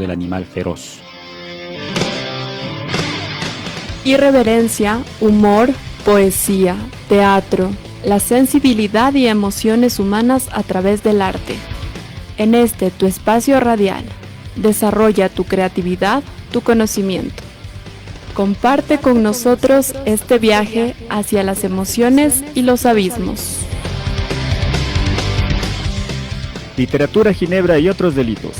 del animal feroz. Irreverencia, humor, poesía, teatro, la sensibilidad y emociones humanas a través del arte. En este tu espacio radial, desarrolla tu creatividad, tu conocimiento. Comparte con nosotros este viaje hacia las emociones y los abismos. Literatura, Ginebra y otros delitos.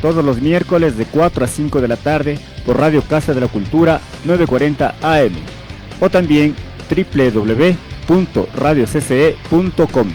Todos los miércoles de 4 a 5 de la tarde por Radio Casa de la Cultura 940 AM o también www.radiocce.com.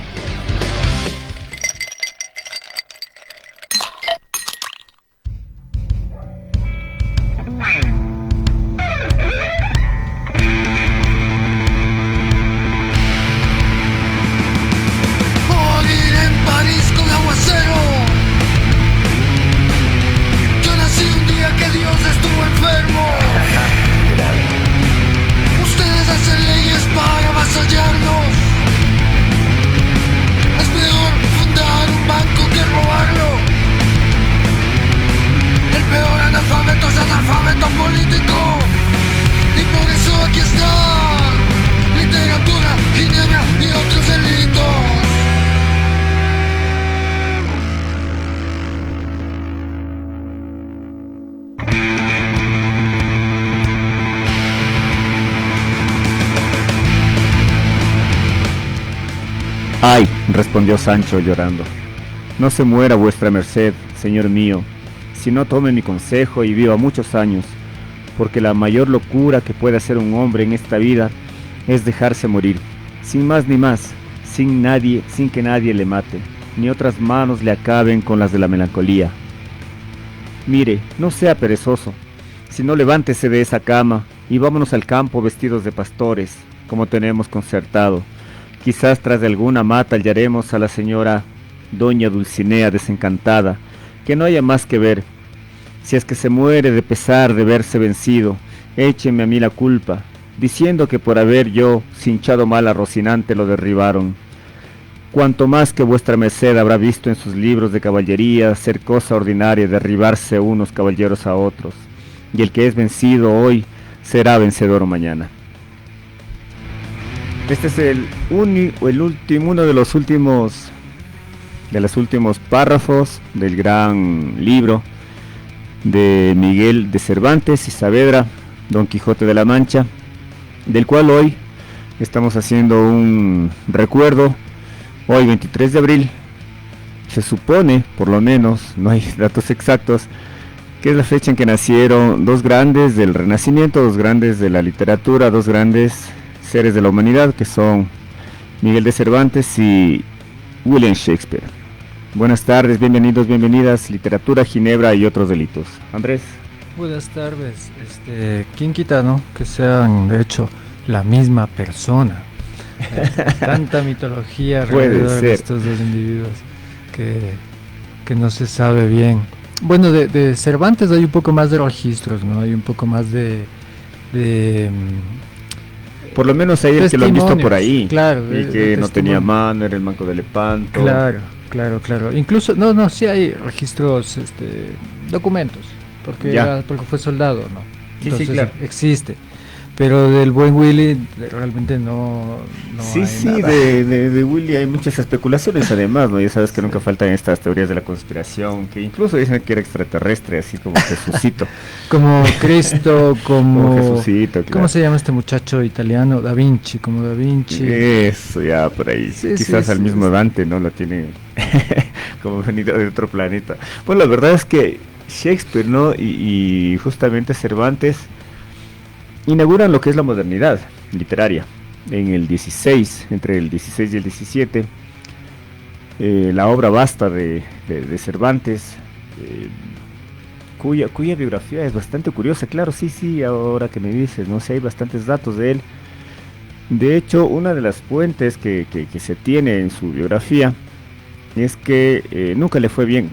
Ay, respondió Sancho llorando, no se muera vuestra merced, señor mío, si no tome mi consejo y viva muchos años, porque la mayor locura que puede hacer un hombre en esta vida es dejarse morir, sin más ni más, sin que nadie le mate, ni otras manos le acaben con las de la melancolía. Mire, no sea perezoso, sino levántese de esa cama y vámonos al campo vestidos de pastores, como tenemos concertado. Quizás tras de alguna mata hallaremos a la señora doña Dulcinea desencantada, que no haya más que ver. Si es que se muere de pesar de verse vencido, écheme a mí la culpa, diciendo que por haber yo cinchado mal a Rocinante lo derribaron. Cuanto más que vuestra merced habrá visto en sus libros de caballería ser cosa ordinaria derribarse unos caballeros a otros, y el que es vencido hoy será vencedor mañana. Este es uno de los últimos párrafos del gran libro de Miguel de Cervantes y Saavedra, Don Quijote de la Mancha, del cual hoy estamos haciendo un recuerdo. Hoy 23 de abril, se supone, por lo menos, no hay datos exactos, que es la fecha en que nacieron dos grandes del Renacimiento, dos grandes de la literatura, dos grandes seres de la humanidad, que son Miguel de Cervantes y William Shakespeare. Buenas tardes, bienvenidos, bienvenidas, literatura, Ginebra y otros delitos. Andrés. Buenas tardes. ¿Quién quita, no? Que sean, de hecho, la misma persona. Tanta mitología alrededor de estos dos individuos que no se sabe bien. Bueno, de Cervantes hay un poco más de registros, ¿no? Hay un poco más de por lo menos hay el que lo han visto por ahí, claro, y que no tenía mano, era el manco de Lepanto. Claro. Incluso, sí hay registros, documentos, porque fue soldado, ¿no? Entonces, sí, claro. Existe. Pero del buen Willy realmente no sí, hay sí, nada. De Willy hay muchas especulaciones además, ¿no? Ya sabes que nunca faltan estas teorías de la conspiración, que incluso dicen que era extraterrestre, así como Jesucito. Como Cristo, como Jesucito, claro. ¿Cómo se llama este muchacho italiano? Da Vinci. Eso, ya, por ahí. Sí, quizás al mismo Dante, ¿no? Lo tiene como venido de otro planeta. Bueno, la verdad es que Shakespeare, ¿no? Y justamente Cervantes inauguran lo que es la modernidad literaria en el 16, entre el 16 y el 17. La obra basta de Cervantes, cuya biografía es bastante curiosa. Claro, sí, ahora que me dices, no sé, hay bastantes datos de él. De hecho, una de las fuentes que se tiene en su biografía es que nunca le fue bien,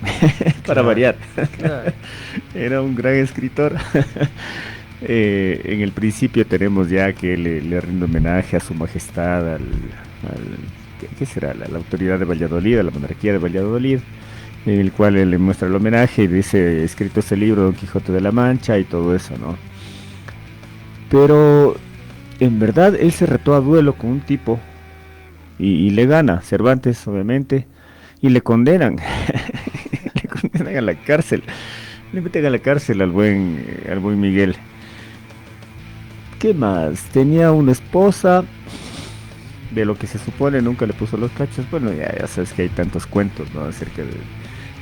para variar. Claro. Era un gran escritor. En el principio tenemos ya que le rinde homenaje a su majestad, ¿qué será? La autoridad de Valladolid, a la monarquía de Valladolid, en el cual él le muestra el homenaje y dice, he escrito este libro, Don Quijote de la Mancha y todo eso, ¿no? Pero en verdad él se retó a duelo con un tipo y le gana, Cervantes obviamente, y le condenan, le condenan a la cárcel, le meten a la cárcel al buen Miguel. ¿Qué más? Tenía una esposa, de lo que se supone nunca le puso los cachos. Bueno, ya sabes que hay tantos cuentos, ¿no? Acerca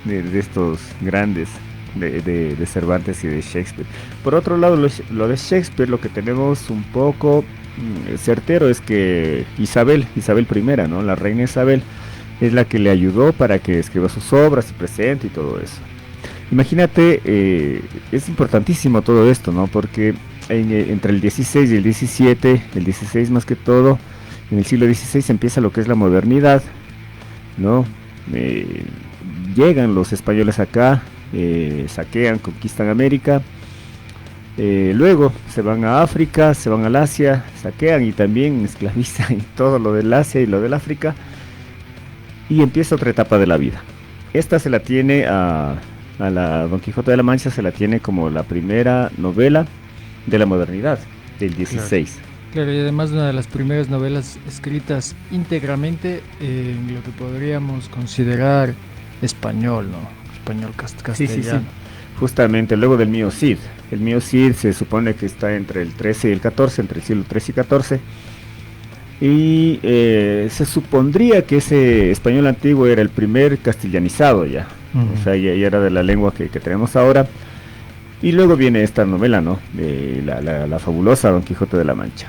de estos grandes de Cervantes y de Shakespeare. Por otro lado, lo de Shakespeare, lo que tenemos un poco certero es que Isabel I, ¿no? La reina Isabel es la que le ayudó para que escriba sus obras y presente y todo eso. Imagínate, es importantísimo todo esto, ¿no? Porque entre el 16 y el 17, el 16 más que todo, en el siglo XVI empieza lo que es la modernidad, ¿no? Llegan los españoles acá, saquean, conquistan América, luego se van a África, se van al Asia, saquean y también esclavizan y todo lo del Asia y lo del África, y empieza otra etapa de la vida. Esta se la tiene a la Don Quijote de la Mancha, se la tiene como la primera novela de la modernidad, del 16. Claro, y además una de las primeras novelas escritas íntegramente en lo que podríamos considerar español, ¿no? Español castellano. Sí. Justamente, luego del Mío Cid. El Mío Cid se supone que está entre el 13 y el 14, entre el siglo 13 y 14. Y se supondría que ese español antiguo era el primer castellanizado ya. O sea, ya era de la lengua que tenemos ahora. Y luego viene esta novela, ¿no? De la fabulosa Don Quijote de la Mancha.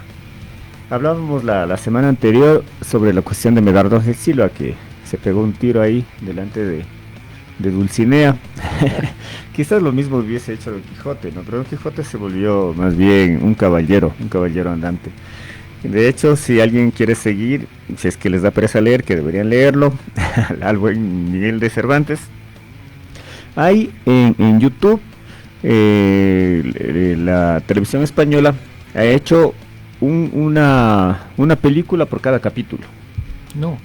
Hablábamos la semana anterior sobre la cuestión de Medardo Ángel Silva, que se pegó un tiro ahí delante de Dulcinea. Quizás lo mismo hubiese hecho Don Quijote, ¿no? Pero Don Quijote se volvió más bien un caballero andante. De hecho, si alguien quiere seguir, si es que les da pereza leer, que deberían leerlo, al buen Miguel de Cervantes. Hay en YouTube, la televisión española ha hecho una película por cada capítulo. No,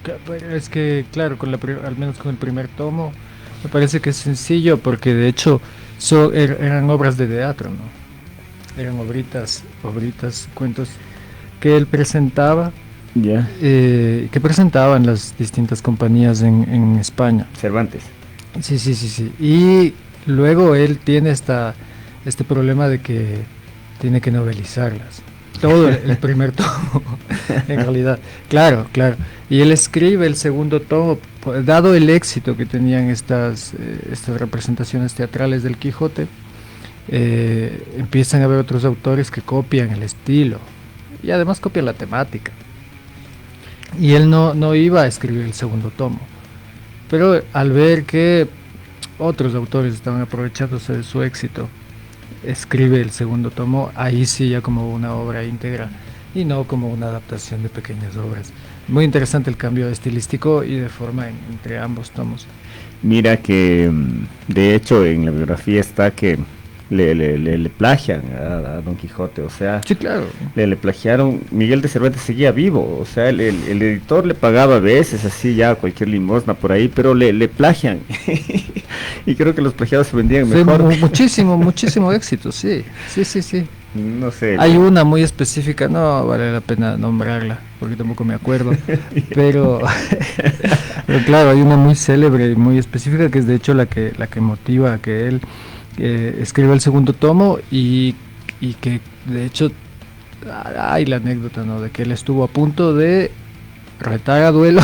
es que claro, al menos con el primer tomo, me parece que es sencillo, porque de hecho eran obras de teatro, ¿no? Eran obritas, cuentos que él presentaba, que presentaban las distintas compañías en España. Cervantes. Sí. Y luego él tiene este problema de que tiene que novelizarlas. Todo el primer tomo, en realidad. Claro. Y él escribe el segundo tomo, dado el éxito que tenían estas representaciones teatrales del Quijote. Empiezan a haber otros autores que copian el estilo y además copian la temática. Y él no iba a escribir el segundo tomo, pero al ver que otros autores estaban aprovechándose de su éxito, escribe el segundo tomo, ahí sí ya como una obra íntegra y no como una adaptación de pequeñas obras. Muy interesante el cambio estilístico y de forma entre ambos tomos. Mira que de hecho en la biografía está que le plagian a Don Quijote, o sea, sí, claro. Le plagiaron. Miguel de Cervantes seguía vivo, o sea, el editor le pagaba a veces así ya cualquier limosna por ahí, pero le plagian. Y creo que los plagiados se vendían mejor. Muchísimo éxito, sí. No sé. Hay una muy específica, no vale la pena nombrarla, porque tampoco me acuerdo, pero claro, hay una muy célebre y muy específica, que es de hecho la que motiva a que él escriba el segundo tomo, y que de hecho hay la anécdota, ¿no?, de que él estuvo a punto de retar a duelo,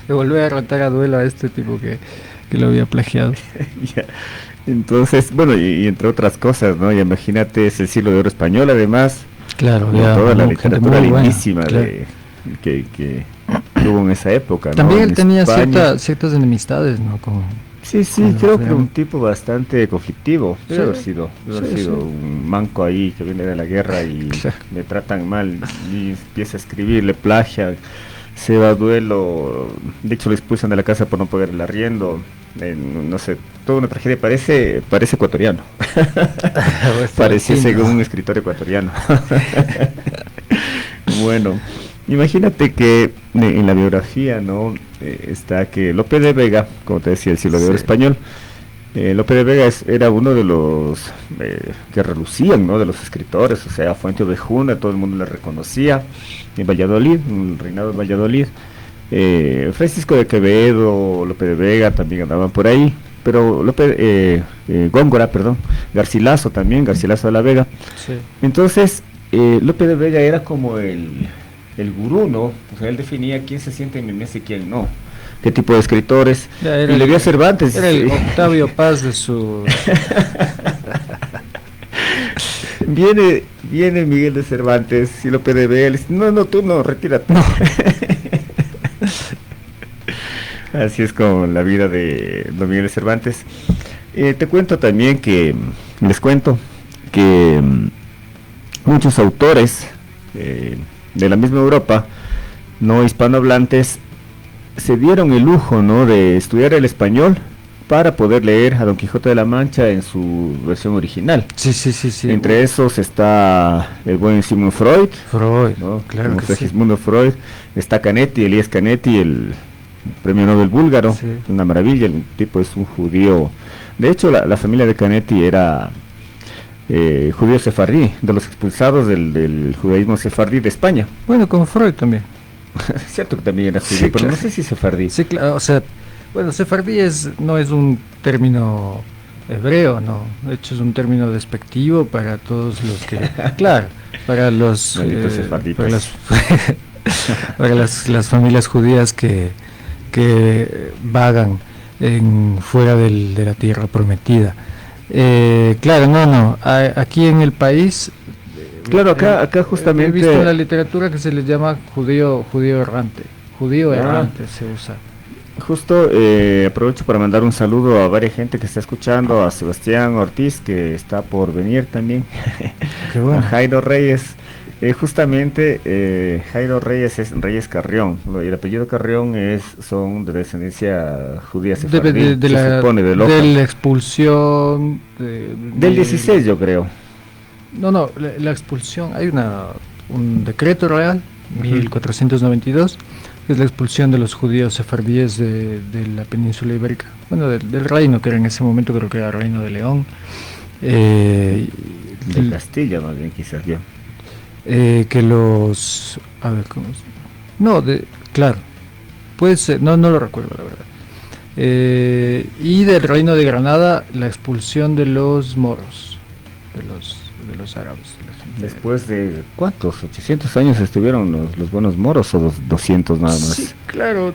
de volver a retar a duelo a este tipo que lo había plagiado. Entonces, bueno, y entre otras cosas, ¿no? Y imagínate, es el siglo de oro español, además. Claro, toda la literatura lindísima claro. que hubo en esa época, ¿no? También él tenía ciertas enemistades, ¿no? Sí, creo que un tipo bastante conflictivo. Debe haber sido un manco ahí que viene de la guerra y le tratan mal y empieza a escribir, le plagian, se va a duelo, de hecho lo expulsan de la casa por no pagar el arriendo. No sé, toda una tragedia, parece ecuatoriano. Pareciese un escritor ecuatoriano. Bueno, Imagínate que en la biografía, ¿no? Está que Lope de Vega, como te decía, el siglo de oro español, Lope de Vega era uno de los que relucían, ¿no? De los escritores, o sea, Fuente Ovejuna, todo el mundo le reconocía, en Valladolid, en el reinado de Valladolid, Francisco de Quevedo, Lope de Vega también andaban por ahí, pero Góngora, perdón, Garcilaso también, Garcilaso de la Vega. Sí. Entonces, Lope de Vega era como el gurú, ¿no? O sea, él definía quién se siente en mi mesa y quién no, qué tipo de escritores, y le dio a Cervantes. Era el Octavio Paz de su... viene Miguel de Cervantes y Lope de Vega le dice, no, tú no, retírate. No. Así es como la vida de don Miguel de Cervantes. Te cuento también les cuento que muchos autores de la misma Europa, no hispanohablantes, se dieron el lujo, ¿no? De estudiar el español para poder leer a Don Quijote de la Mancha en su versión original. Sí. Entre esos está el buen Sigmund Freud, ¿no? Claro que sí. Sigmund Freud, está Canetti, Elías Canetti, el premio Nobel búlgaro, sí. Una maravilla, el tipo es un judío. De hecho, la familia de Canetti era judío sefardí, de los expulsados del judaísmo sefardí de España. Bueno, como Freud también. Cierto que también era judío, sí, pero claro. No sé si sefardí. Sí, claro, o sea, bueno, sefardí no es un término hebreo, no, de hecho es un término despectivo para todos los que, claro, para los para las familias judías que vagan fuera de la tierra prometida. Claro, no, aquí en el país, claro, acá justamente he visto en la literatura que se les llama judío errante, se usa. Justo aprovecho para mandar un saludo a varias gente que está escuchando, a Sebastián Ortiz, que está por venir también, qué bueno. A Jairo Reyes, justamente Jairo Reyes es Reyes Carrión, y el apellido Carrión son de descendencia judía sefardí, de la expulsión del 16, yo creo. No, la expulsión, hay un decreto real, 1492, que es la expulsión de los judíos sefardíes de la península ibérica, bueno, del reino que era en ese momento, creo que era el reino de León, de Castilla más bien, quizás yo. Que los, a ver, ¿cómo es? No, claro, puede ser, no lo recuerdo la verdad. Y del reino de Granada, la expulsión de los moros, de los árabes. Después de, ¿cuántos? 800 años estuvieron los buenos moros, o 200 nada más. Sí, claro.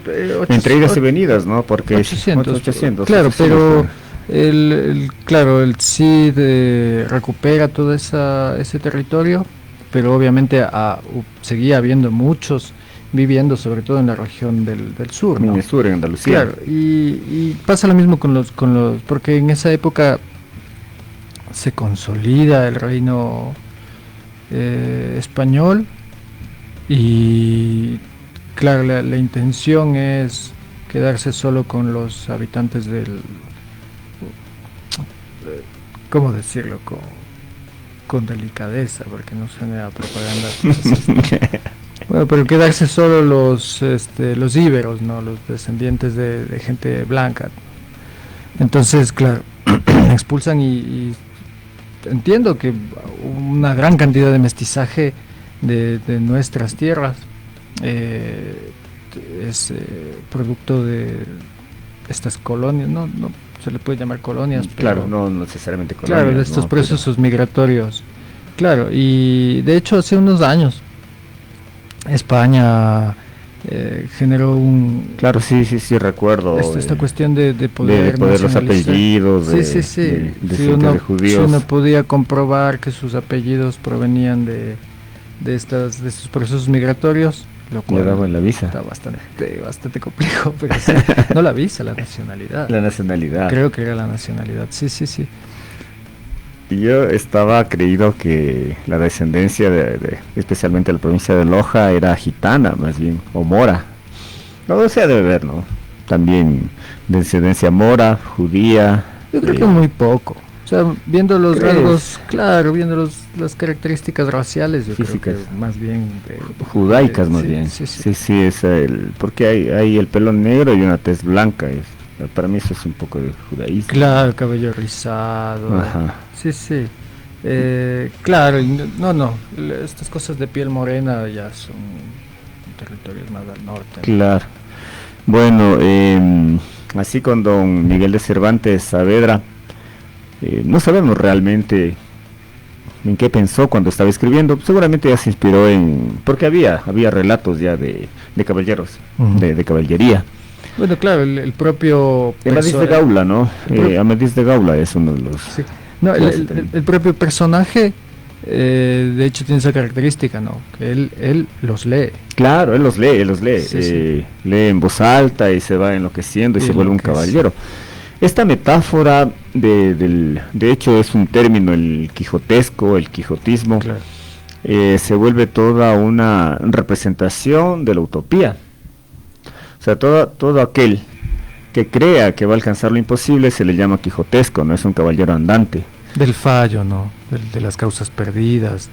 Entre idas y venidas, ¿no? Porque 800. Claro, pero el Cid recupera todo ese territorio, pero obviamente seguía habiendo muchos viviendo, sobre todo en la región del sur, ¿no? En el sur, en Andalucía. Claro, y pasa lo mismo con los, porque en esa época se consolida el reino español, y claro, la intención es quedarse solo con los habitantes ¿cómo decirlo? Con delicadeza, porque no suena a propaganda. Bueno, pero quedarse solo los íberos, ¿no? Los descendientes de gente blanca. Entonces, claro, expulsan y entiendo que una gran cantidad de mestizaje de nuestras tierras es producto de estas colonias, no se le puede llamar colonias, claro, pero, no necesariamente colonias, claro, de estos procesos migratorios, claro, y de hecho hace unos años España generó claro, sí recuerdo esta cuestión de poder los apellidos sí. Si uno podía comprobar que sus apellidos provenían de estos procesos migratorios, lo cual le daban la visa. Está bastante complejo, pero sí, no la visa, la nacionalidad. Creo que era la nacionalidad, sí. Yo estaba creído que la descendencia especialmente de la provincia de Loja era gitana, más bien, o mora. No se debe ver, ¿no? También descendencia mora, judía. Yo creo que muy poco. O sea, viendo los rasgos, claro, viendo las características raciales, yo físicas, creo que más bien judaicas, más bien. Sí, es porque hay el pelo negro y una tez blanca. Para mí eso es un poco de judaísmo. Claro, cabello rizado. Ajá. Sí. Claro, estas cosas de piel morena ya son territorios más al norte. Claro. Bueno, así con don Miguel de Cervantes Saavedra, no sabemos realmente en qué pensó cuando estaba escribiendo. Seguramente ya se inspiró porque había relatos ya de caballeros, de caballería. Bueno, claro, el propio... Amadís de Gaula, ¿no? Amadís de Gaula es uno de los... Sí. No, el propio personaje, de hecho, tiene esa característica, ¿no? Que él los lee. Claro, él los lee. Sí. Lee en voz alta y se va enloqueciendo y se vuelve un caballero. Esta metáfora, de hecho, es un término, el quijotesco, el quijotismo, claro. Se vuelve toda una representación de la utopía. O sea, todo aquel que crea que va a alcanzar lo imposible se le llama quijotesco, no es un caballero andante. Del fallo, ¿no? De las causas perdidas.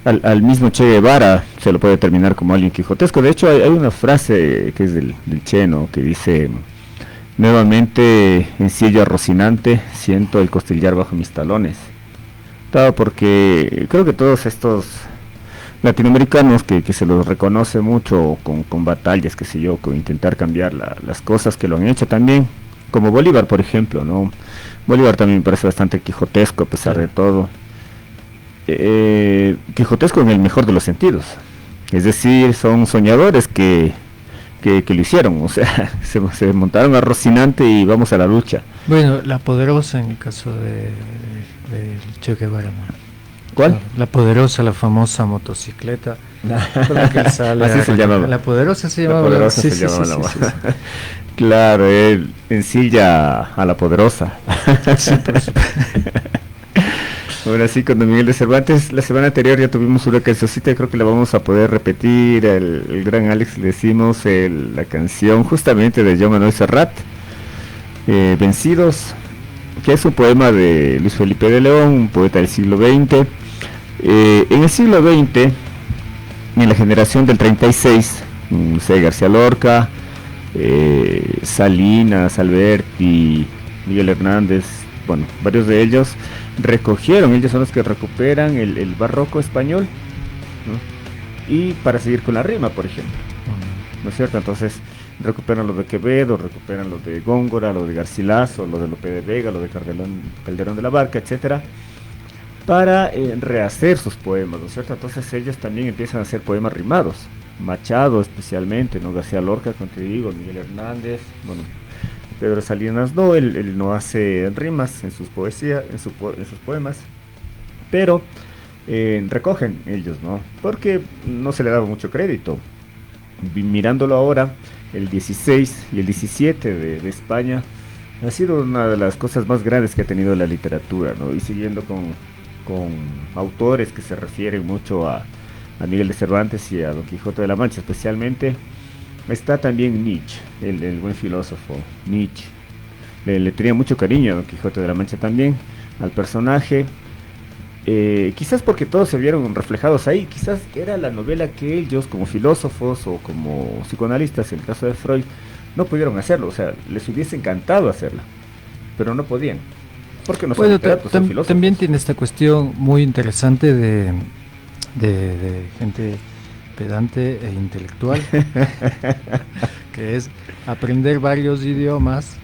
Al mismo Che Guevara se lo puede determinar como alguien quijotesco. De hecho, hay una frase que es del Che, ¿no? Que dice: nuevamente en silla rocinante siento el costillar bajo mis talones. Todo porque creo que todos estos latinoamericanos que se los reconoce mucho con batallas, qué sé yo, con intentar cambiar las cosas, que lo han hecho también, como Bolívar, por ejemplo, ¿no? Bolívar también me parece bastante quijotesco a pesar de todo. Quijotesco en el mejor de los sentidos, es decir, son soñadores que lo hicieron, o sea, se montaron a Rocinante y vamos a la lucha. Bueno, la Poderosa en el caso de Che Guevara, ¿no? ¿Cuál? La Poderosa, la famosa motocicleta. Así se llamaba. La Poderosa se llamaba. La Poderosa se llamaba. Claro, él ensilla a la Poderosa. Bueno, así con don Miguel de Cervantes, la semana anterior ya tuvimos una cancioncita, creo que la vamos a poder repetir. El gran Alex le decimos la canción justamente de Joan Manuel Serrat, Vencidos, que es un poema de Luis Felipe de León, un poeta del siglo XX. En el siglo XX, en la generación del 36, García Lorca, Salinas, Alberti, Miguel Hernández, bueno, varios de ellos ellos son los que recuperan el barroco español, ¿no? Y para seguir con la rima, por ejemplo, ¿no es cierto? Entonces recuperan lo de Quevedo, recuperan lo de Góngora, lo de Garcilaso, lo de Lope de Vega, lo de Calderón de la Barca, etcétera, para rehacer sus poemas, ¿no es cierto? Entonces ellos también empiezan a hacer poemas rimados, Machado especialmente, ¿no? García Lorca, como te digo, Miguel Hernández, bueno, Pedro Salinas no, él no hace rimas en sus poesías, en sus poemas, pero recogen ellos, ¿no? Porque no se le daba mucho crédito. Mirándolo ahora, el 16 y el 17 de España ha sido una de las cosas más grandes que ha tenido la literatura, ¿no? Y siguiendo con autores que se refieren mucho a Miguel de Cervantes y a Don Quijote de la Mancha especialmente, está también Nietzsche, el buen filósofo Nietzsche. Le tenía mucho cariño a Don Quijote de la Mancha también, al personaje, quizás porque todos se vieron reflejados ahí, quizás era la novela que ellos como filósofos o como psicoanalistas, en el caso de Freud, no pudieron hacerlo, o sea, les hubiese encantado hacerla, pero no podían, porque no son literatos, son filósofos. También tiene esta cuestión muy interesante de gente pedante e intelectual, que es aprender varios idiomas.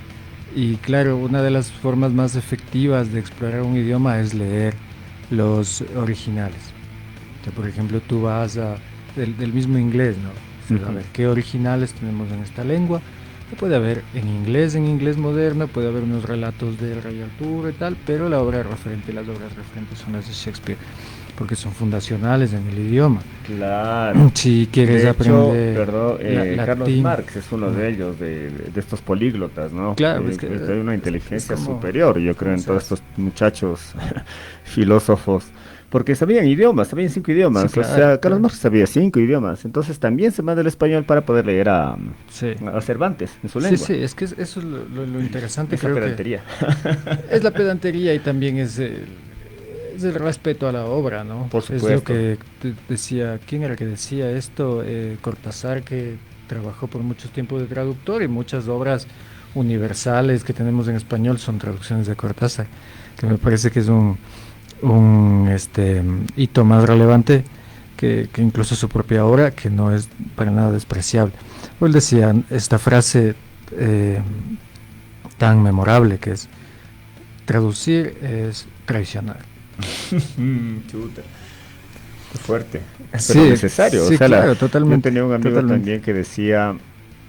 Y claro, una de las formas más efectivas de explorar un idioma es leer los originales. O sea, por ejemplo, tú vas del mismo inglés, ¿no? O sea, a ver qué originales tenemos en esta lengua. Puede haber en inglés moderno, puede haber unos relatos del Rey Arturo y tal, pero las obras referentes son las de Shakespeare, porque son fundacionales en el idioma. Claro. Si quieres aprender Carlos Marx es uno de ellos, de estos políglotas, ¿no? Claro, es que hay una inteligencia superior, yo creo, en todos estos muchachos filósofos porque sabían idiomas, sabían 5 idiomas, Sí, claro, o sea, Carlos claro. Marx sabía 5 idiomas, entonces también se manda el español para poder leer Sí. a Cervantes en su Sí, lengua. sí, es que eso es lo interesante, Esa creo que pedantería. es la pedantería y también es el respeto a la obra, ¿no? Por Es lo supuesto. que decía, ¿quién era que decía esto? Cortázar, que trabajó por mucho tiempo de traductor y muchas obras universales que tenemos en español son traducciones de Cortázar, que me parece que es un hito más relevante que incluso su propia obra, que no es para nada despreciable. Él decía esta frase eh, tan memorable que es: traducir es traicionar. Chuta, qué fuerte, pero Sí, necesario. O sí, sea, claro, yo totalmente, tenía un amigo totalmente. también que decía,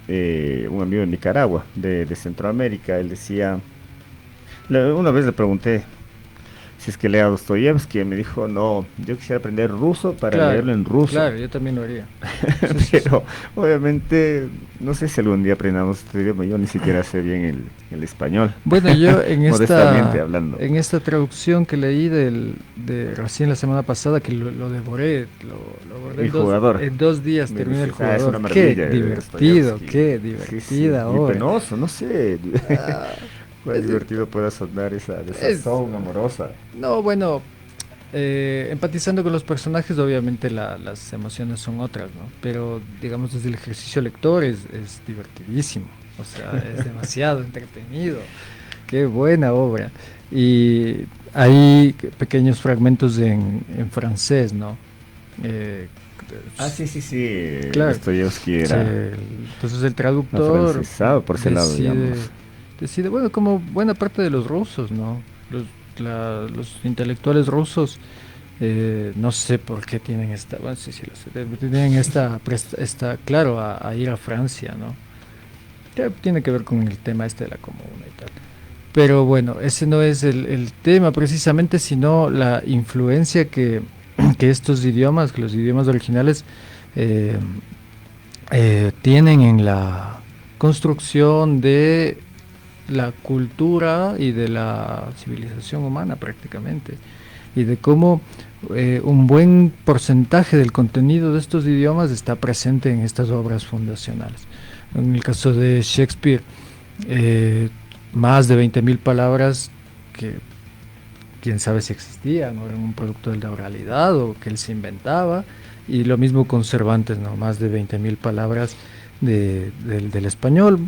un amigo de Nicaragua, de Centroamérica, él decía, una vez le pregunté si es que lea Dostoyevsky, y me dijo, no, yo quisiera aprender ruso para Claro, leerlo en ruso. claro, yo también lo haría. Sí, sí, sí. Pero obviamente, no sé si algún día aprendamos este idioma, yo ni siquiera sé bien el español, Bueno, yo en modestamente esta, hablando. en esta traducción que leí de recién la semana pasada, que lo devoré, lo abordé El jugador. en 2 días, Me terminé el dices, es una jugador. maravilla de Dostoyevsky. Qué Sí, sí, divertida y obra. penoso, no sé. Ah, Cuán es, divertido pueda sonar esa es- desazón amorosa. no, bueno, empatizando con los personajes, obviamente las emociones son otras, ¿no? Pero, digamos, desde el ejercicio lector es divertidísimo. O sea, es demasiado entretenido. Qué buena obra. Y hay pequeños fragmentos en francés, ¿no? Eh, Ah, sí, sí, sí. claro. Dostoyevsky era Entonces el traductor afrancesado por ese lado, digamos. decide, bueno, como buena parte de los rusos, ¿no? Los intelectuales rusos, no sé por qué tienen esta, bueno, sí, sí, lo sé, tienen claro, a ir a Francia, ¿no? Que tiene que ver con el tema este de la comuna y tal. Pero bueno, ese no es el tema precisamente, sino la influencia que estos idiomas, que los idiomas originales, eh, tienen en la construcción de la cultura y de la civilización humana prácticamente, y de cómo un buen porcentaje del contenido de estos idiomas está presente en estas obras fundacionales. En el caso de Shakespeare, eh, más de 20.000 palabras que quién sabe si existían o eran un producto de la oralidad o que él se inventaba, y lo mismo con Cervantes, ¿no? Más de 20.000 palabras del español.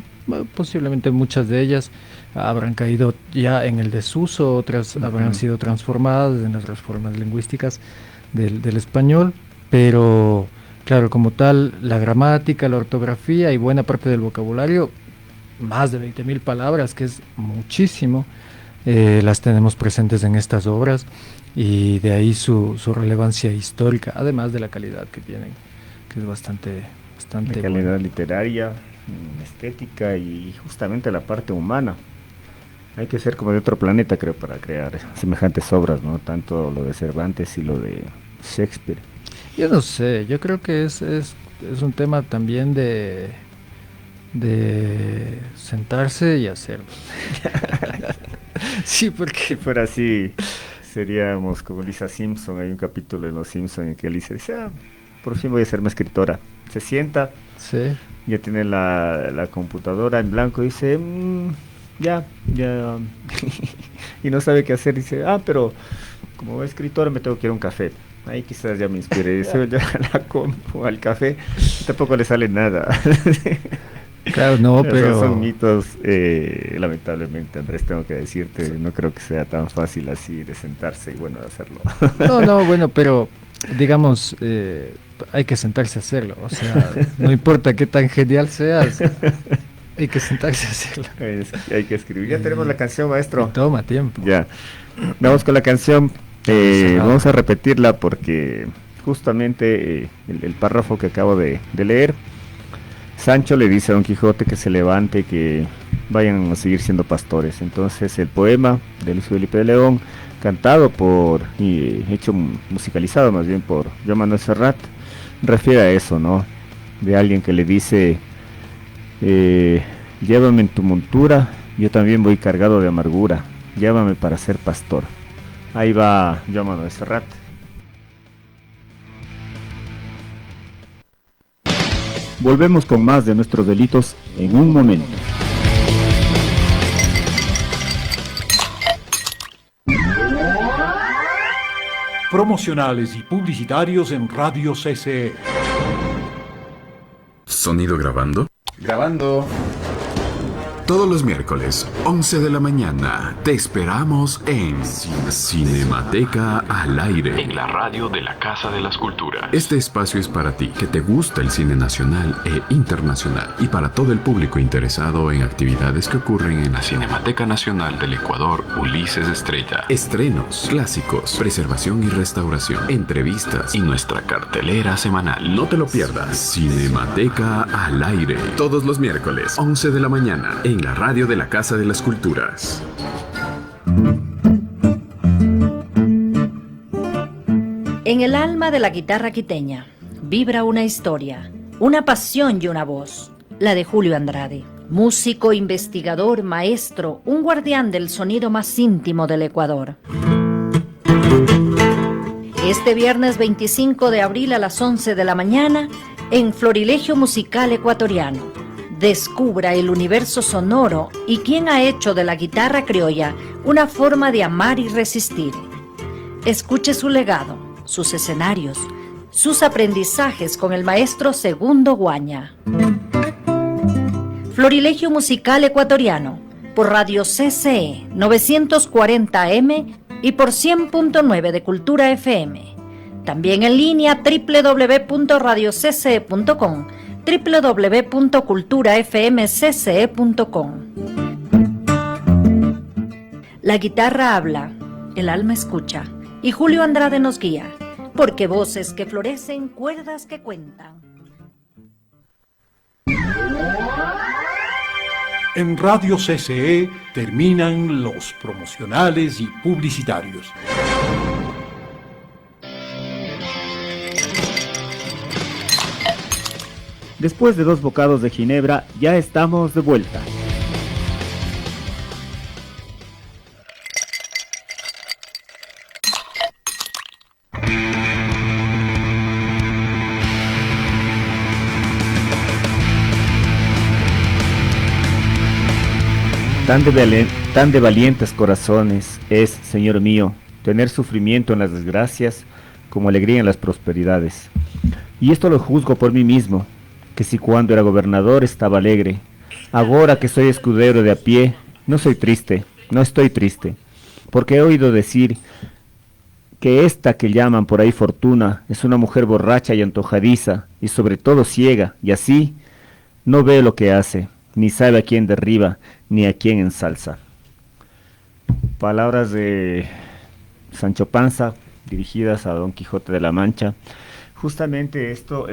Posiblemente muchas de ellas habrán caído ya en el desuso, otras habrán Ujú. sido transformadas en las reformas lingüísticas del español, pero claro, como tal, la gramática, la ortografía y buena parte del vocabulario, más de 20.000 palabras, que es muchísimo, las tenemos presentes en estas obras, y de ahí su relevancia histórica, además de la calidad que tienen, que es De bastante buena. calidad literaria, estética y justamente la parte humana. Hay que ser como de otro planeta, creo, para crear semejantes obras, ¿no? Tanto lo de Cervantes y lo de Shakespeare. Yo no sé, yo creo que es un tema también de sentarse y hacerlo. Sí, Si porque... fuera así, seríamos como Lisa Simpson. Hay un capítulo en Los Simpson en que Lisa dice, ah, por fin voy a ser una escritora. Se sienta, Sí, ya tiene la computadora en blanco, dice, ya, ya, y no sabe qué hacer, dice, ah, pero como escritora me tengo que ir a un café. Ahí quizás ya me inspiré, dice, ya la compu al café, tampoco le sale nada. claro, no, Esos son pero... mitos, lamentablemente, Andrés, tengo que decirte, no creo que sea tan fácil así de sentarse y bueno, de hacerlo. No, no, bueno, pero digamos, hay que sentarse a hacerlo. O sea, no importa qué tan genial seas, hay que sentarse a hacerlo. Hay que escribir. Ya tenemos Y, la canción, y maestro. toma tiempo. Ya, vamos con la canción. Cerrado. Vamos a repetirla porque justamente el párrafo que acabo de leer, Sancho le dice a Don Quijote que se levante, que vayan a seguir siendo pastores. Entonces el poema de Luis Felipe de León, cantado y hecho musicalizado más bien por Joan Manuel Serrat, refiere a eso, ¿no? De alguien que le dice, llévame en tu montura, yo también voy cargado de amargura, llévame para ser pastor. Ahí va Joan Manuel Serrat. Volvemos con más de nuestros delitos en un momento. Promocionales y publicitarios en Radio CCE. ¿Sonido grabando? Grabando. Todos los miércoles, 11 de la mañana, te esperamos en Cinemateca al Aire, en la radio de la Casa de las Culturas. Este espacio es para ti, que te gusta el cine nacional e internacional, y para todo el público interesado en actividades que ocurren en la Cinemateca Nacional del Ecuador Ulises Estrella. Estrenos, clásicos, preservación y restauración, entrevistas y nuestra cartelera semanal. No te lo pierdas. Cinemateca al Aire, todos los miércoles, 11 de la mañana, en la radio de la Casa de las Culturas. En el alma de la guitarra quiteña vibra una historia, una pasión y una voz, la de Julio Andrade. Músico, investigador, maestro, un guardián del sonido más íntimo del Ecuador. Este viernes 25 de abril a las 11 de la mañana, en Florilegio Musical Ecuatoriano. Descubra el universo sonoro y quién ha hecho de la guitarra criolla una forma de amar y resistir. Escuche su legado, sus escenarios, sus aprendizajes con el maestro Segundo Guaña. Florilegio Musical Ecuatoriano, por Radio CCE 940M y por 100.9 de Cultura FM. También en línea www.radiocce.com, www.culturafmcce.com. La guitarra habla, el alma escucha, y Julio Andrade nos guía, porque voces que florecen, cuerdas que cuentan. En Radio CCE terminan los promocionales y publicitarios. Después de 2 bocados de ginebra, ya estamos de vuelta. Tan de valientes corazones es, Señor mío, tener sufrimiento en las desgracias como alegría en las prosperidades. Y esto lo juzgo por mí mismo, que si cuando era gobernador estaba alegre, ahora que soy escudero de a pie, no soy triste, no estoy triste, porque he oído decir que esta que llaman por ahí fortuna es una mujer borracha y antojadiza, y sobre todo ciega, y así no ve lo que hace, ni sabe a quién derriba, ni a quién ensalza. Palabras de Sancho Panza, dirigidas a Don Quijote de la Mancha. Justamente esto,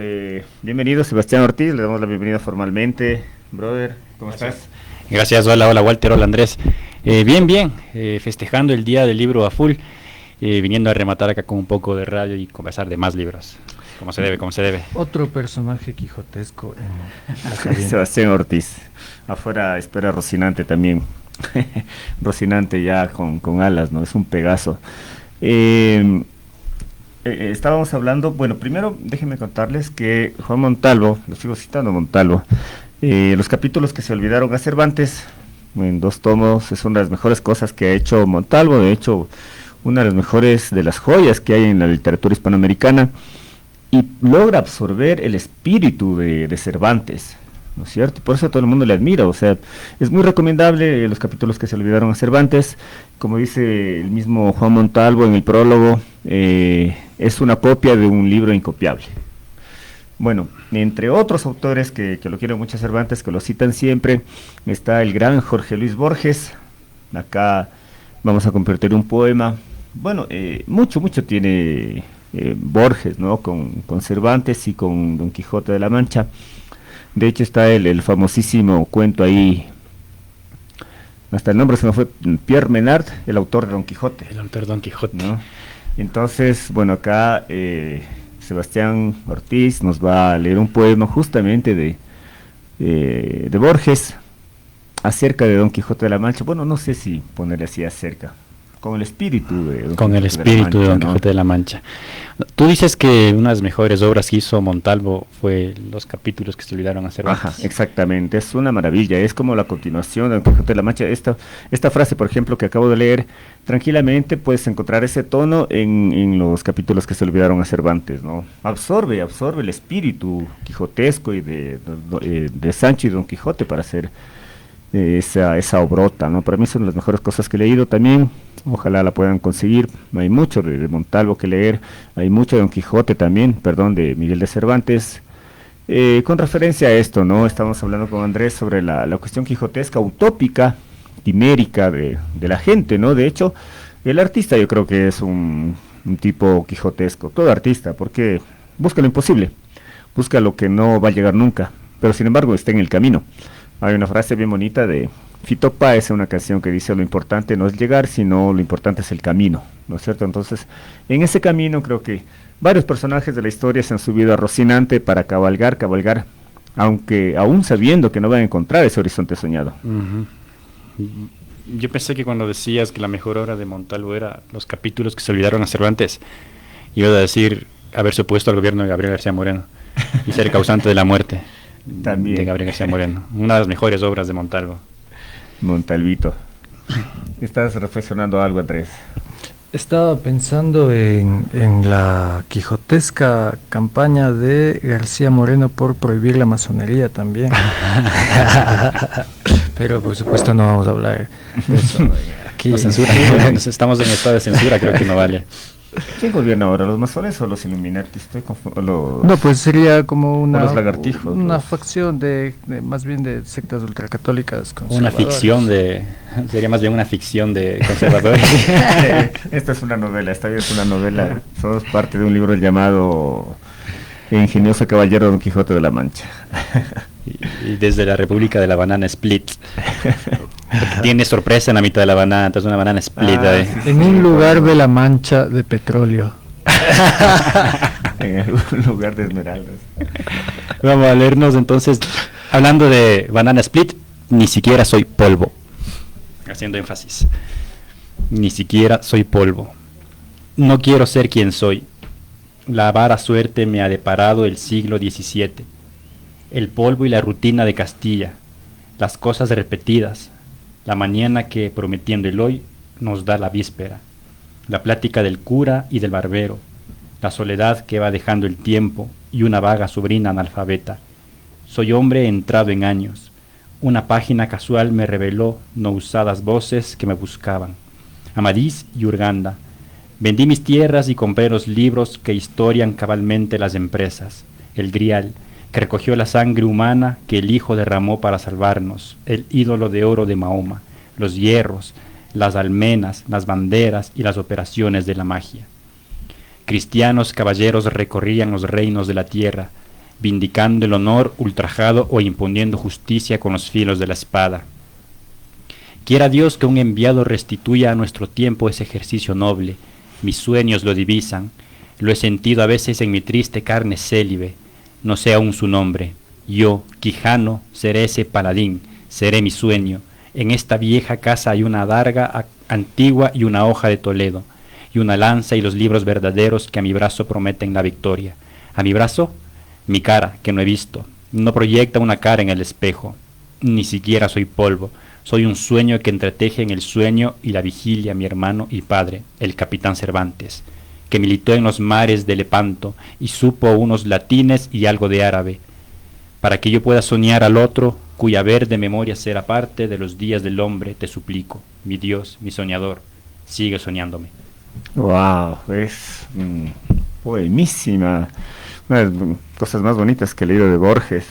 bienvenido Sebastián Ortiz, le damos la bienvenida formalmente. Brother, ¿cómo estás? Gracias, hola Walter, hola Andrés. Bien, festejando el Día del Libro a full, viniendo a rematar acá con un poco de radio y conversar de más libros, como se debe. Otro personaje quijotesco en la cabina. Sebastián Ortiz, afuera espera Rocinante también, Rocinante ya con alas, ¿no? Es un Pegaso. Estábamos hablando, bueno, primero déjenme contarles que Juan Montalvo, lo sigo citando Montalvo, los capítulos que se olvidaron a Cervantes, en 2 tomos, es una de las mejores cosas que ha hecho Montalvo, de hecho, una de las mejores de las joyas que hay en la literatura hispanoamericana, y logra absorber el espíritu de Cervantes, ¿no es cierto? Por eso a todo el mundo le admira, o sea, es muy recomendable los capítulos que se olvidaron a Cervantes, como dice el mismo Juan Montalvo en el prólogo, es una copia de un libro incopiable. Bueno, entre otros autores que lo quieren mucho a Cervantes, que lo citan siempre, está el gran Jorge Luis Borges. Acá vamos a compartir un poema, bueno, mucho tiene Borges, ¿no? Con Cervantes y con Don Quijote de la Mancha. De hecho está el famosísimo cuento ahí, hasta el nombre se me fue, Pierre Menard, el autor de Don Quijote. El autor de Don Quijote, ¿no? Entonces, bueno, acá Sebastián Ortiz nos va a leer un poema justamente de Borges acerca de Don Quijote de la Mancha. Bueno, no sé si ponerle así acerca, con el espíritu de Don Quijote de la Mancha, Quijote de la Mancha. Tú dices que una de las mejores obras que hizo Montalvo fue los capítulos que se olvidaron a Cervantes. Ajá, exactamente, es una maravilla, es como la continuación de Don Quijote de la Mancha. Esta frase, por ejemplo, que acabo de leer, tranquilamente puedes encontrar ese tono en los capítulos que se olvidaron a Cervantes, ¿no? Absorbe el espíritu quijotesco y de Sancho y Don Quijote para hacer esa obrota, ¿no? Para mí son las mejores cosas que he leído también. Ojalá la puedan conseguir. Hay mucho de Montalvo que leer, hay mucho de Don Quijote también, de Miguel de Cervantes. Con referencia a esto, ¿no? Estamos hablando con Andrés sobre la cuestión quijotesca, utópica, quimérica de la gente, ¿no? De hecho, el artista yo creo que es un tipo quijotesco, todo artista, porque busca lo imposible, busca lo que no va a llegar nunca, pero sin embargo está en el camino. Hay una frase bien bonita de Fito Páez, una canción que dice: lo importante no es llegar, sino lo importante es el camino, ¿no es cierto? Entonces, en ese camino creo que varios personajes de la historia se han subido a Rocinante para cabalgar, aunque aún sabiendo que no van a encontrar ese horizonte soñado. Yo pensé que cuando decías que la mejor obra de Montalvo era los capítulos que se olvidaron a Cervantes, iba a decir haberse opuesto al gobierno de Gabriel García Moreno y ser causante de la muerte también de Gabriel García Moreno. Una de las mejores obras de Montalvo. Montalvito. ¿Estás reflexionando algo, Andrés? Estaba pensando en la quijotesca campaña de García Moreno por prohibir la masonería también. Pero por supuesto no vamos a hablar de eso aquí. La censura, estamos en estado de censura, creo que no vale. ¿Quién gobierna ahora, los masones o los Illuminati? No, pues sería como los lagartijos, una facción más bien de sectas ultracatólicas. Una ficción sería más bien una ficción de conservadores. Esta es una novela, somos parte de un libro llamado Ingenioso Caballero Don Quijote de la Mancha. Y desde la República de la Banana Split. Tiene sorpresa en la mitad de la banana, entonces una banana split ahí. En un lugar de la mancha de petróleo. En algún lugar de esmeraldas. Vamos a leernos entonces, hablando de banana split, ni siquiera soy polvo. Haciendo énfasis. Ni siquiera soy polvo. No quiero ser quien soy. La avara suerte me ha deparado el siglo XVII. El polvo y la rutina de Castilla. Las cosas repetidas. La mañana que, prometiendo el hoy, nos da la víspera, la plática del cura y del barbero, la soledad que va dejando el tiempo y una vaga sobrina analfabeta. Soy hombre entrado en años. Una página casual me reveló no usadas voces que me buscaban. Amadís y Urganda. Vendí mis tierras y compré los libros que historian cabalmente las empresas. El Grial, que recogió la sangre humana que el Hijo derramó para salvarnos, el ídolo de oro de Mahoma, los hierros, las almenas, las banderas y las operaciones de la magia. Cristianos caballeros recorrían los reinos de la tierra, vindicando el honor ultrajado o imponiendo justicia con los filos de la espada. Quiera Dios que un enviado restituya a nuestro tiempo ese ejercicio noble. Mis sueños lo divisan, lo he sentido a veces en mi triste carne célibe. No sé aún su nombre. Yo, Quijano, seré ese paladín, seré mi sueño. En esta vieja casa hay una adarga antigua y una hoja de Toledo, y una lanza y los libros verdaderos que a mi brazo prometen la victoria. A mi brazo, mi cara, que no he visto. No proyecta una cara en el espejo. Ni siquiera soy polvo. Soy un sueño que entreteje en el sueño y la vigilia mi hermano y padre, el capitán Cervantes, que militó en los mares de Lepanto y supo unos latines y algo de árabe, para que yo pueda soñar al otro, cuya verde memoria será parte de los días del hombre, te suplico, mi Dios, mi soñador, sigue soñándome. Wow, es poemísima, una de las cosas más bonitas que he leído de Borges,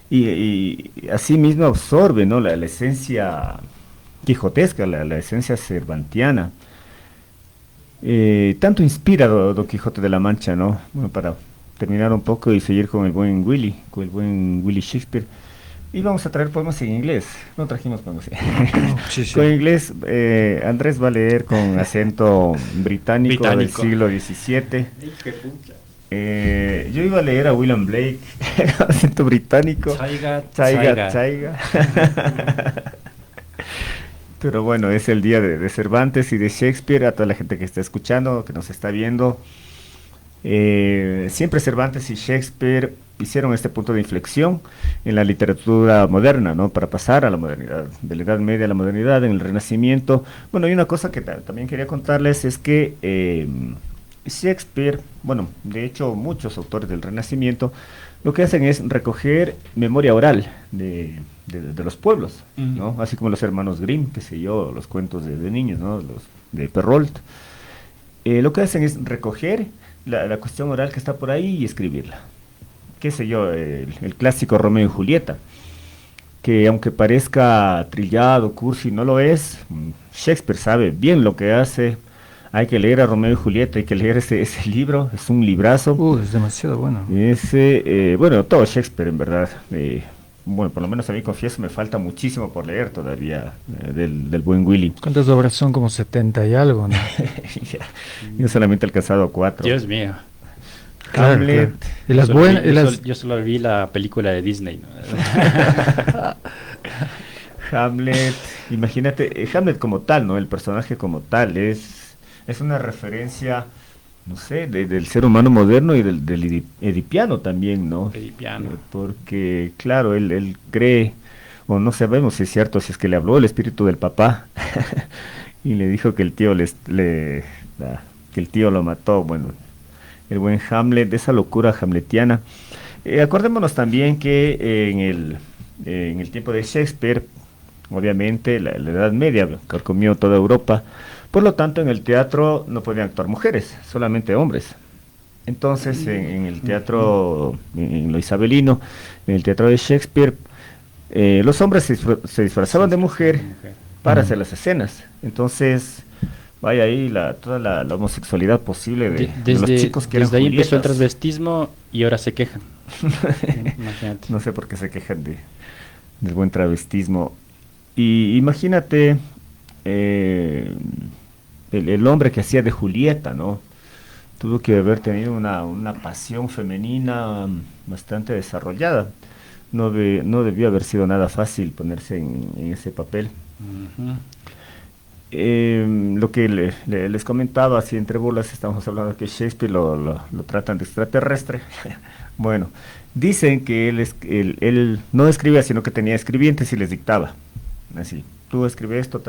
y así mismo absorbe, ¿no?, la esencia quijotesca, la esencia cervantiana. Tanto inspira Don Quijote de la Mancha, ¿no? Bueno, para terminar un poco y seguir con el buen Willy Shakespeare, y vamos a traer poemas en inglés. No trajimos poemas sí. Con inglés. Andrés va a leer con acento británico del siglo XVII. Yo iba a leer a William Blake acento británico. Chaiga. Pero bueno, es el día de Cervantes y de Shakespeare. A toda la gente que está escuchando, que nos está viendo, Siempre Cervantes y Shakespeare hicieron este punto de inflexión en la literatura moderna, ¿no? Para pasar a la modernidad, de la Edad Media a la modernidad, en el Renacimiento. Bueno, y una cosa que también quería contarles es que Shakespeare, bueno, de hecho muchos autores del Renacimiento, lo que hacen es recoger memoria oral de los pueblos, ¿no? Así como los hermanos Grimm, qué sé yo, los cuentos de niños, ¿no? Los de Perrault. Lo que hacen es recoger la cuestión oral que está por ahí y escribirla. Qué sé yo, el clásico Romeo y Julieta, que aunque parezca trillado, cursi, no lo es. Shakespeare sabe bien lo que hace. Hay que leer a Romeo y Julieta, hay que leer ese libro, es un librazo. Es demasiado bueno. Bueno, todo Shakespeare en verdad. Bueno, por lo menos a mí, confieso, me falta muchísimo por leer todavía del buen Willy. ¿Cuántas obras son? Como 70 y algo, ¿no? Yo solamente he alcanzado 4. Dios mío. Hamlet. Claro. Y las buenas. Yo solo vi la película de Disney, ¿no? Hamlet, imagínate, Hamlet como tal, ¿no? El personaje como tal es una referencia, no sé, del ser humano moderno y del edipiano también, ¿no? Edipiano. Porque, claro, él cree, o no sabemos si es cierto, si es que le habló el espíritu del papá y le dijo que el tío que el tío lo mató. Bueno, el buen Hamlet, esa locura hamletiana. Acordémonos también que en el tiempo de Shakespeare, obviamente la Edad Media carcomió toda Europa. Por lo tanto, en el teatro no podían actuar mujeres, solamente hombres. Entonces, en el teatro, en lo isabelino, en el teatro de Shakespeare, los hombres se disfrazaban de mujer para hacer las escenas. Entonces, vaya ahí toda la homosexualidad posible de los chicos que eran desde ahí Julietas. empezó el transvestismo y ahora se quejan. Imagínate. No sé por qué se quejan del buen travestismo. Y imagínate el hombre que hacía de Julieta, ¿no? Tuvo que haber tenido una pasión femenina bastante desarrollada. No debió haber sido nada fácil ponerse en ese papel. Lo que les comentaba, así entre burlas, estamos hablando que Shakespeare lo tratan de extraterrestre. Bueno, dicen que él no escribía, sino que tenía escribientes y les dictaba. Así, tú escribes esto,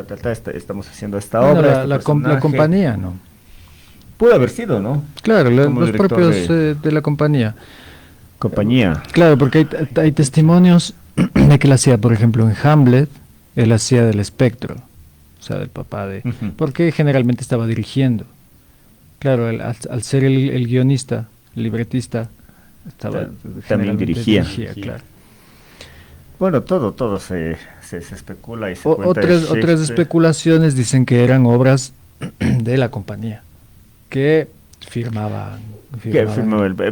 estamos haciendo esta obra. La compañía, ¿no? Pudo haber sido, ¿no? Claro, los propios de la compañía. Compañía. Claro, porque hay testimonios de que él hacía, por ejemplo, en Hamlet, él hacía del espectro, o sea, del papá de... Porque generalmente estaba dirigiendo. Claro, al ser el guionista, el libretista, también dirigía. Claro. Bueno, todo se especula y se cuenta. Otras especulaciones dicen que eran obras de la compañía, que firmaban.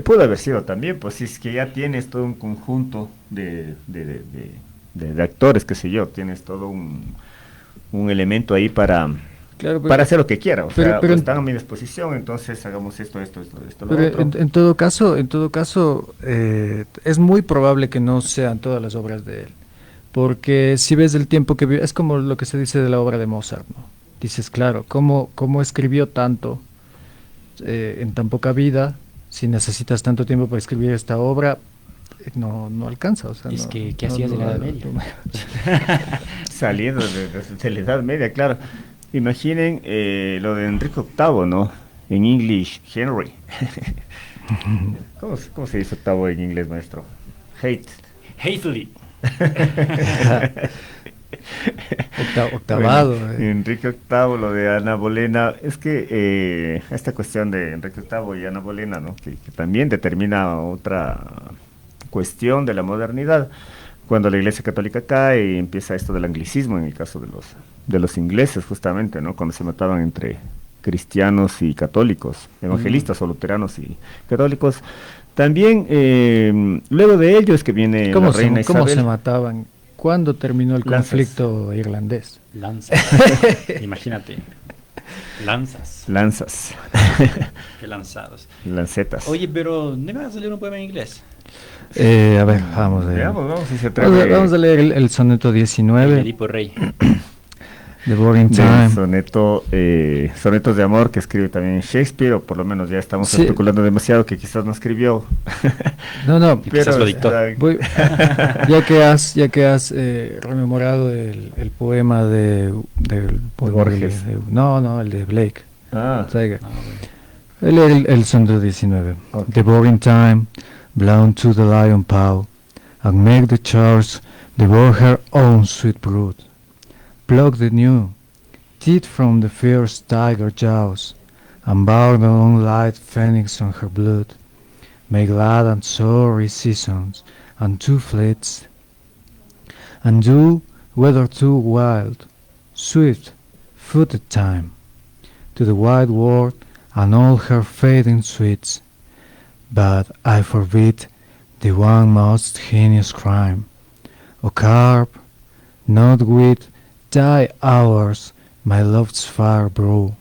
Pudo haber sido también, pues si es que ya tienes todo un conjunto de actores, qué sé yo, tienes todo un elemento ahí para hacer lo que quiera, pero están a mi disposición, entonces hagamos esto, lo otro. En todo caso, es muy probable que no sean todas las obras de él, porque si ves el tiempo que vive, es como lo que se dice de la obra de Mozart, ¿no? Dices, claro, ¿cómo escribió tanto en tan poca vida? Si necesitas tanto tiempo para escribir esta obra, no alcanza. O sea, ¿qué hacías de la Edad Media? Saliendo de la Edad Media, claro. Imaginen lo de Enrique VIII, ¿no? En English, Henry. ¿Cómo se dice octavo en inglés, maestro? Hately. Octavado. Enrique VIII, lo de Ana Bolena, es que esta cuestión de Enrique VIII y Ana Bolena, ¿no? que también determina otra cuestión de la modernidad, cuando la Iglesia Católica cae y empieza esto del anglicismo, en el caso de los ingleses, justamente, ¿no? Cuando se mataban entre cristianos y católicos, evangelistas o luteranos y católicos. También, luego de ello es que viene la reina Isabel. ¿Cómo se mataban? ¿Cuándo terminó el conflicto irlandés? Lanzas. Imagínate. Lanzas. Qué lanzados. Lancetas. Oye, pero ¿no me vas a leer un poema en inglés? A ver, vamos a leer. Vamos, si se atreve. Vamos a leer el soneto 19. El Edipo Rey. The Boring Time. Sonetos de amor que escribe también Shakespeare, o por lo menos ya estamos especulando demasiado que quizás no escribió. No, pero lo dictó. Ya que has rememorado el poema de Borges. El de Blake. El sonero 19. Okay. The Boring Time, blown to the lion paw, and make the charge devour her own sweet brood. Pluck the new teeth from the fierce tiger jaws, and bow the light phoenix on her blood. Make glad and sorry seasons, and two fleets, and do weather too wild, swift-footed time, to the wide world and all her fading sweets. But I forbid the one most heinous crime, O carp, not with thy hours my love's fire brew.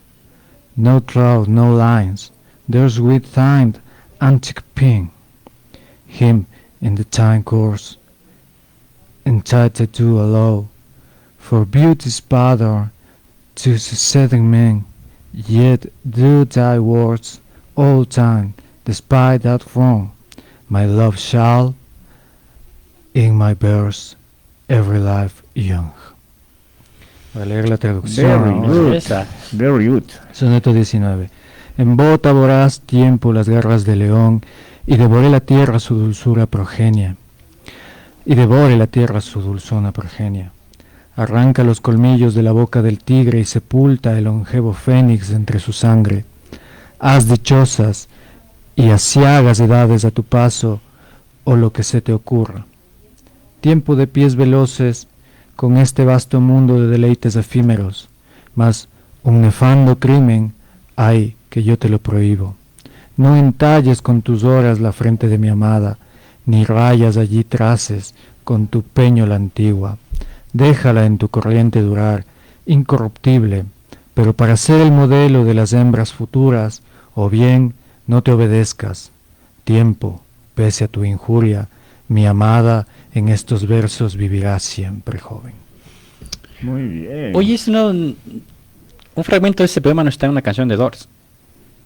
No trout, no lines, there's with thine antique ping, him in the time course, entitled to allow, for beauty's pattern to setting men, yet do thy words all time, despite that wrong, my love shall, in my verse, every life young. Voy a leer la traducción. Very good. Soneto 19. Embota voraz tiempo las garras del león, y devore la tierra su dulzura progenia. Arranca los colmillos de la boca del tigre y sepulta el longevo fénix entre su sangre. Haz dichosas y asiagas edades a tu paso, o lo que se te ocurra. Tiempo de pies veloces, con este vasto mundo de deleites efímeros, mas un nefando crimen hay que yo te lo prohíbo. No entalles con tus horas la frente de mi amada, ni rayas allí traces con tu peño la antigua. Déjala en tu corriente durar, incorruptible, pero para ser el modelo de las hembras futuras, o bien no te obedezcas. Tiempo, pese a tu injuria, mi amada en estos versos vivirá siempre joven. Muy bien. Oye, un fragmento de ese poema no está en una canción de Doors.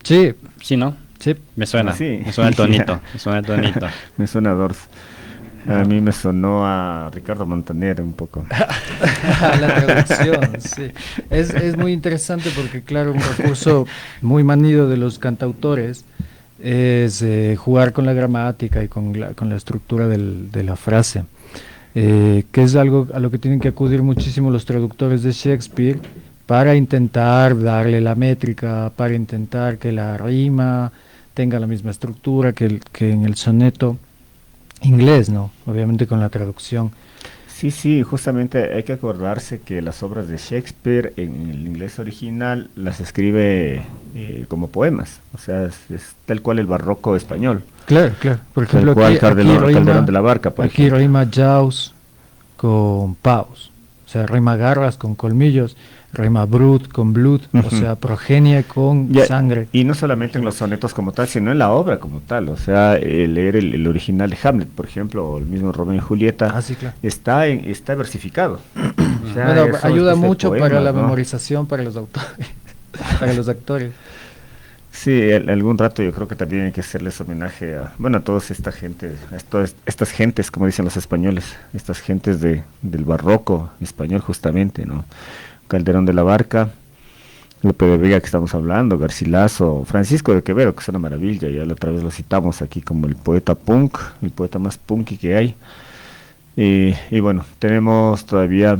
Sí. Sí, ¿no? Sí. Me suena. Sí. Me suena el tonito. Me suena a Doors. A mí me sonó a Ricardo Montaner un poco. La traducción, sí. Es muy interesante porque, claro, un recurso muy manido de los cantautores es jugar con la gramática y con la estructura de la frase, que es algo a lo que tienen que acudir muchísimo los traductores de Shakespeare para intentar darle la métrica, para intentar que la rima tenga la misma estructura que en el soneto inglés, ¿no? Obviamente con la traducción. Sí, justamente hay que acordarse que las obras de Shakespeare en el inglés original las escribe como poemas, o sea, es tal cual el barroco español. Claro. Por ejemplo, Calderón de la Barca. Aquí rima jaws con paws, o sea, rima garras con colmillos, rima brood con blood, o sea, progenie con sangre. Y no solamente en los sonetos como tal, sino en la obra como tal, o sea, leer el original de Hamlet, por ejemplo, o el mismo Romeo y Julieta, sí, claro. está versificado. O sea, ayuda mucho poemas, para la memorización, para los autores, para los actores. Sí, algún rato yo creo que también hay que hacerles homenaje a toda esta gente, todas estas gentes, como dicen los españoles, estas gentes del barroco español justamente, ¿no? Calderón de la Barca, Lope de Vega que estamos hablando, Garcilaso, Francisco de Quevedo, que es una maravilla, ya la otra vez lo citamos aquí como el poeta punk, el poeta más punky que hay. Y bueno, tenemos todavía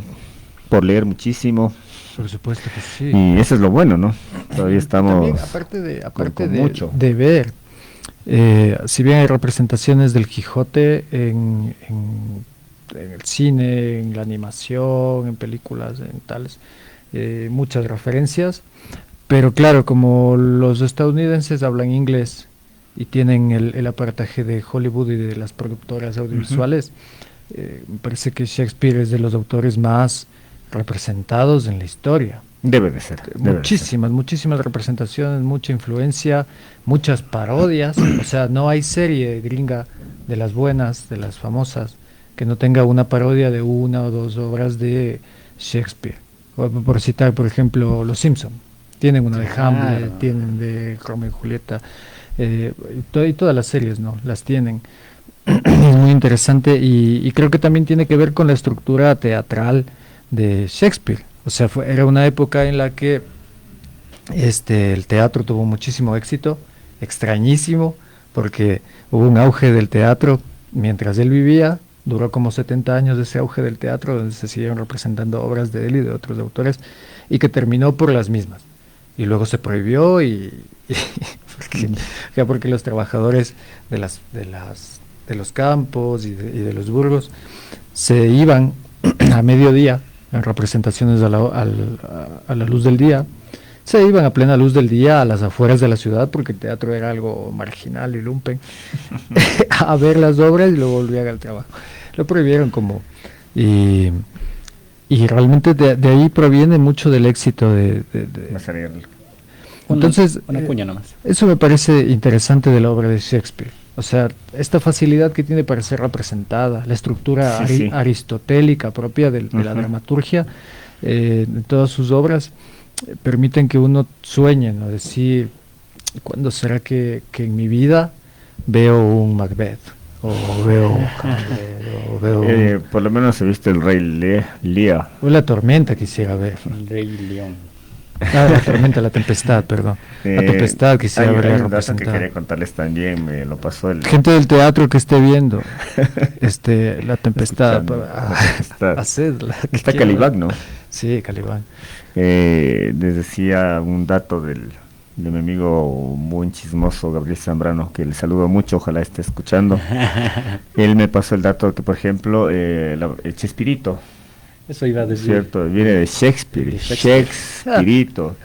por leer muchísimo. Por supuesto que sí. Y eso es lo bueno, ¿no? Todavía estamos también, aparte de ver, si bien hay representaciones del Quijote en el cine, en la animación, en películas, en tales, muchas referencias, pero claro, como los estadounidenses hablan inglés y tienen el aparataje de Hollywood y de las productoras audiovisuales, me parece que Shakespeare es de los autores más representados en la historia. Debe de ser. Muchísimas representaciones, mucha influencia, muchas parodias, o sea, no hay serie gringa de las buenas, de las famosas, que no tenga una parodia de una o dos obras de Shakespeare. por citar, por ejemplo, Los Simpson. Tienen una de Hamlet, tienen de Romeo y Julieta, y todas las series, ¿no? Las tienen. Es muy interesante y creo que también tiene que ver con la estructura teatral de Shakespeare. O sea, era una época en la que el teatro tuvo muchísimo éxito, extrañísimo, porque hubo un auge del teatro mientras él vivía, duró como 70 años de ese auge del teatro, donde se siguieron representando obras de él y de otros autores, y que terminó por las mismas. Y luego se prohibió porque los trabajadores de los campos y de los burgos se iban a mediodía en representaciones a la luz del día, se iban a plena luz del día a las afueras de la ciudad, porque el teatro era algo marginal y lumpen, a ver las obras y luego volvían al trabajo. Lo prohibieron y realmente de ahí proviene mucho del éxito de entonces, una cuña nomás. Eso me parece interesante de la obra de Shakespeare. O sea, esta facilidad que tiene para ser representada, la estructura aristotélica propia de la dramaturgia, en todas sus obras, permiten que uno sueñe, ¿no? Decir, ¿cuándo será que en mi vida veo un Macbeth? O veo un Hamlet, o veo por lo menos he visto el Rey Lear. O La Tormenta quisiera ver. El Rey León. La tormenta, la tempestad, perdón. La tempestad quisiera verla representada. Hay un dato representada. que quería contarles también, me lo pasó el... Gente del teatro que esté viendo La tempestad. Hacedla. Está Calibán, ¿no? Sí, Calibán. Les decía un dato de mi amigo muy chismoso Gabriel Zambrano, que le saludo mucho, ojalá esté escuchando. Él me pasó el dato que, por ejemplo, el Chespirito, eso iba a decir. Cierto, viene de Shakespeare. Shakespearito.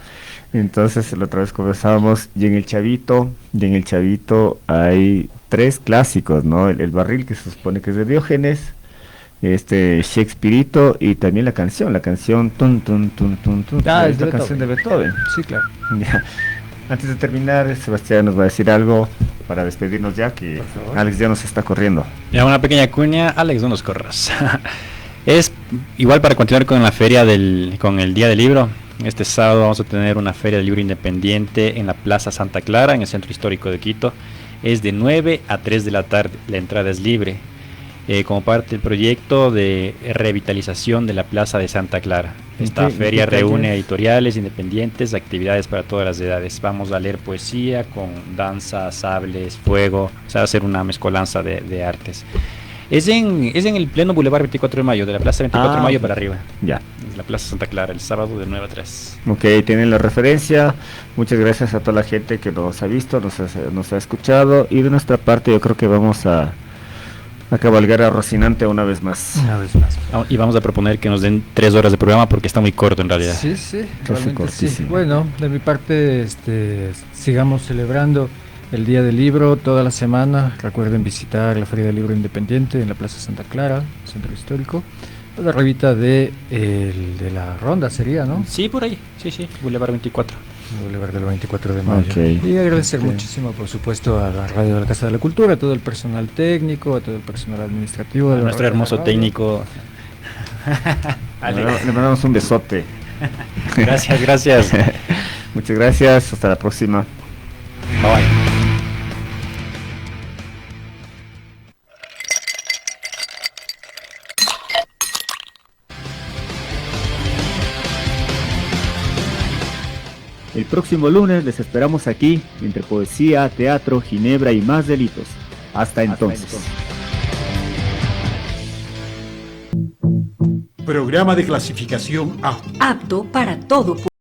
Entonces la otra vez conversábamos y en el Chavito hay 3 clásicos, ¿no? El barril, que se supone que es de Diógenes, Shakespearito, y también la canción tun tun tun tun tun, es la canción de Beethoven. Sí, claro. Ya. Antes de terminar, Sebastián nos va a decir algo para despedirnos ya, que Alex ya nos está corriendo. Ya, una pequeña cuña. Alex, no nos corras. Es igual para continuar con la feria con el Día del Libro. Este sábado vamos a tener una feria del libro independiente en la Plaza Santa Clara, en el Centro Histórico de Quito. Es de 9 a 3 de la tarde, la entrada es libre. Como parte del proyecto de revitalización de la Plaza de Santa Clara. Esta feria reúne editoriales independientes, actividades para todas las edades. Vamos a leer poesía con danza, sables, fuego, o sea, hacer una mezcolanza de artes. Es en el pleno Boulevard 24 de Mayo, de la Plaza 24 de Mayo para arriba. Ya. La Plaza Santa Clara, el sábado de 9 a 3. Ok, tienen la referencia. Muchas gracias a toda la gente que nos ha visto, nos ha escuchado. Y de nuestra parte yo creo que vamos a cabalgar a Rocinante una vez más. Y vamos a proponer que nos den 3 horas de programa porque está muy corto en realidad. Sí, realmente sí. Bueno, de mi parte, sigamos celebrando el Día del Libro toda la semana. Recuerden visitar la Feria del Libro Independiente en la Plaza Santa Clara, Centro Histórico. La revista de la Ronda sería, ¿no? Sí, por ahí. Sí, Boulevard 24. Boulevard del 24 de Mayo. Okay. Y agradecer muchísimo, por supuesto, a la Radio de la Casa de la Cultura, a todo el personal técnico, a todo el personal administrativo. A nuestro hermoso técnico. Le mandamos un besote. Gracias. Muchas gracias. Hasta la próxima. Bye. El próximo lunes les esperamos aquí, entre poesía, teatro, ginebra y más delitos. Hasta entonces. Programa de clasificación A. Apto para todo público.